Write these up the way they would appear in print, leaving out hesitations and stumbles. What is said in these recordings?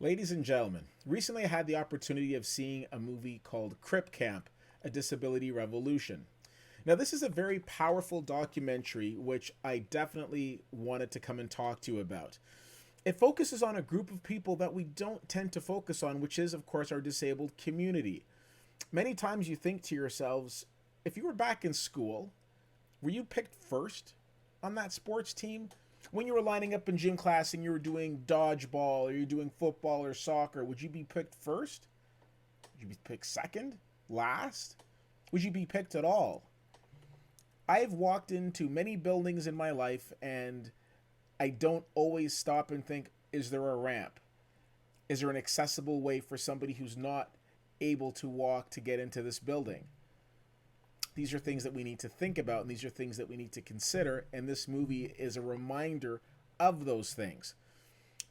Ladies and gentlemen, recently I had the opportunity of seeing a movie called Crip Camp, A Disability Revolution. Now, this is a very powerful documentary which I definitely wanted to come and talk to you about. It focuses on a group of people that we don't tend to focus on, which is, of course, our disabled community. Many times you think to yourselves, if you were back in school, were you picked first on that sports team? When you were lining up in gym class and you were doing dodgeball or you're doing football or soccer, would you be picked first? Would you be picked second? Last? Would you be picked at all? I've walked into many buildings in my life and I don't always stop and think, is there a ramp? Is there an accessible way for somebody who's not able to walk to get into this building? These are things that we need to think about, and these are things that we need to consider, and this movie is a reminder of those things.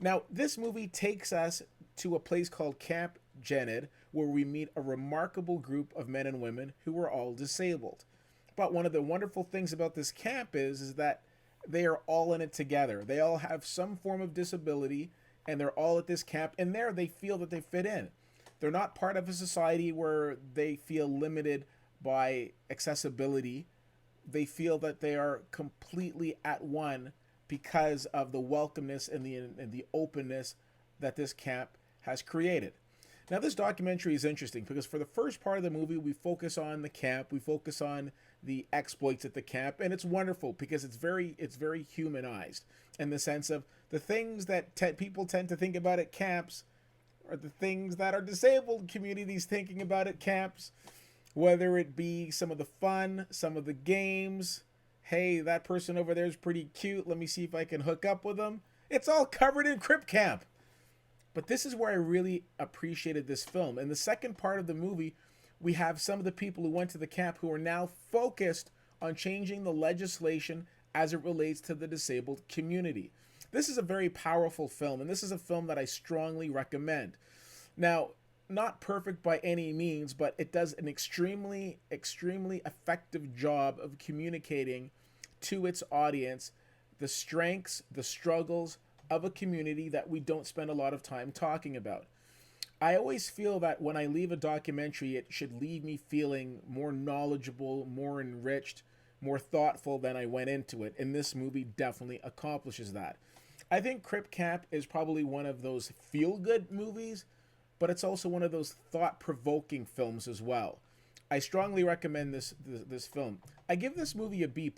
Now, this movie takes us to a place called Camp Jened, where we meet a remarkable group of men and women who are all disabled. But one of the wonderful things about this camp is that they are all in it together. They all have some form of disability, and they're all at this camp, and there they feel that they fit in. They're not part of a society where they feel limited by accessibility. They feel that they are completely at one because of the welcomeness and the openness that this camp has created. Now, this documentary is interesting because for the first part of the movie, we focus on the camp, we focus on the exploits at the camp, and it's wonderful because it's very humanized in the sense of the things that people tend to think about at camps are the things that our disabled communities thinking about at camps. Whether it be some of the fun, some of the games. Hey, that person over there is pretty cute. Let me see if I can hook up with them. It's all covered in Crip Camp. But this is where I really appreciated this film. In the second part of the movie, we have some of the people who went to the camp who are now focused on changing the legislation as it relates to the disabled community. This is a very powerful film, and this is a film that I strongly recommend. Now, not perfect by any means, but it does an extremely effective job of communicating to its audience the strengths, the struggles of a community that we don't spend a lot of time talking about. I always feel that when I leave a documentary, it should leave me feeling more knowledgeable, more enriched, more thoughtful than I went into it, and this movie definitely accomplishes that. I think Crip Camp is probably one of those feel-good movies, but it's also one of those thought-provoking films as well. I strongly recommend this film. I give this movie a B+.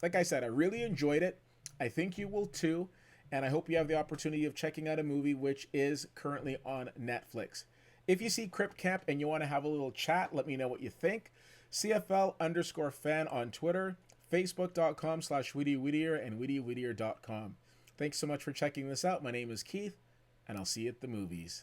Like I said, I really enjoyed it. I think you will too, and I hope you have the opportunity of checking out a movie which is currently on Netflix. If you see Crip Camp and you want to have a little chat, let me know what you think. CFL_fan on Twitter, Facebook.com/WhittyWhittier, and WhittyWhittier.com. Thanks so much for checking this out. My name is Keith, and I'll see you at the movies.